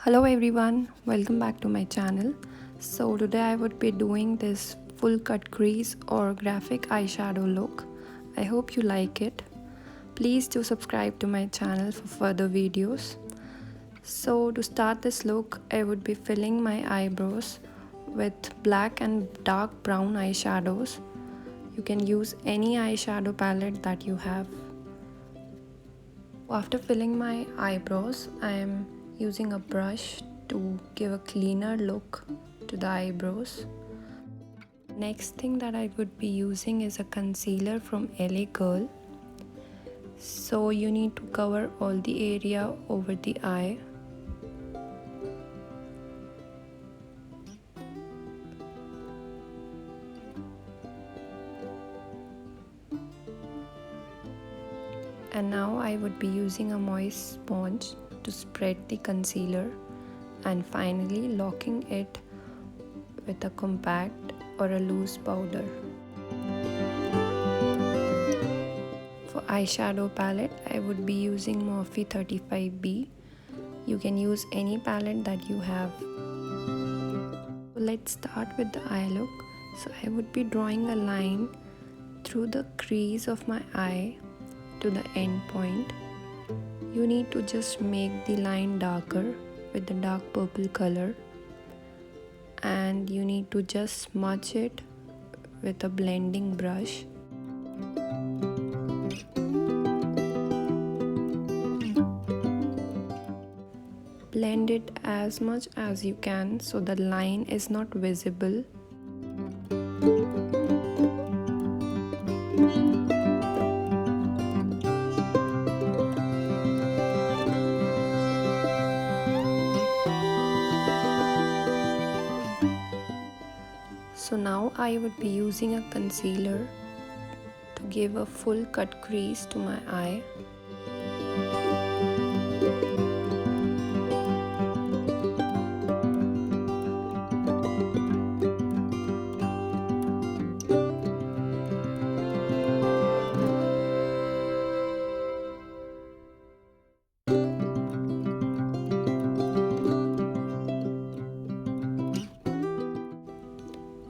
Hello everyone, welcome back to my channel. So today I would be doing this full cut crease or graphic eyeshadow look. I hope you like it. Please do subscribe to my channel for further videos. So to start this look, I would be filling my eyebrows with black and dark brown eyeshadows. You can use any eyeshadow palette that you have. After filling my eyebrows, I am using a brush to give a cleaner look to the eyebrows. Next thing that I would be using is a concealer from LA Girl. So you need to cover all the area over the eye. And now I would be using a moist sponge to spread the concealer and finally locking it with a compact or a loose powder. For eyeshadow palette, I would be using Morphe 35B. You can use any palette that you have. So let's start with the eye look. So I would be drawing a line through the crease of my eye to the end point. You need to just make the line darker with the dark purple color, and you need to just smudge it with a blending brush. Blend it as much as you can so the line is not visible. So now I would be using a concealer to give a full cut crease to my eye.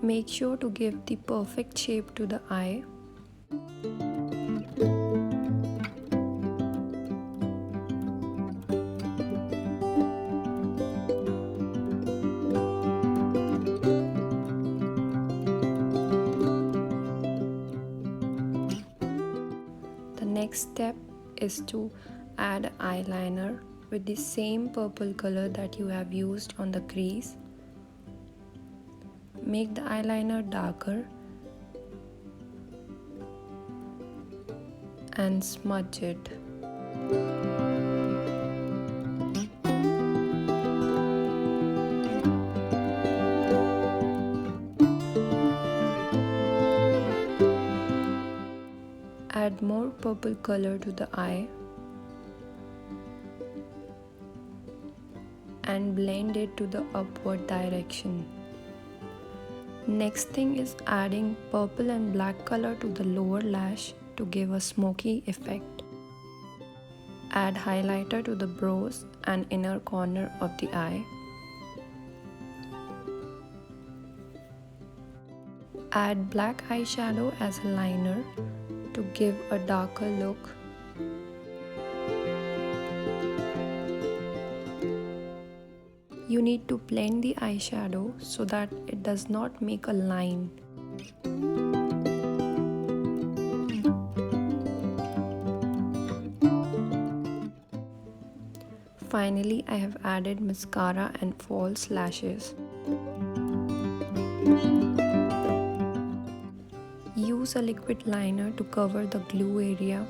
Make sure to give the perfect shape to the eye. The next step is to add eyeliner with the same purple color that you have used on the crease. Make the eyeliner darker and smudge it. Add more purple color to the eye and blend it to the upward direction. Next thing is adding purple and black color to the lower lash to give a smoky effect. Add highlighter to the brows and inner corner of the eye. Add black eyeshadow as a liner to give a darker look. You need to blend the eyeshadow so that it does not make a line. Finally, I have added mascara and false lashes. Use a liquid liner to cover the glue area.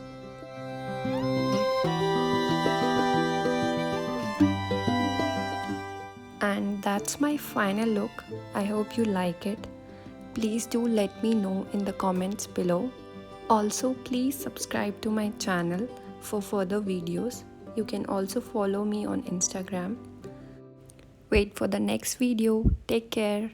And that's my final look. I hope you like it. Please do let me know in the comments below. Also, please subscribe to my channel for further videos. You can also follow me on Instagram. Wait for the next video. Take care.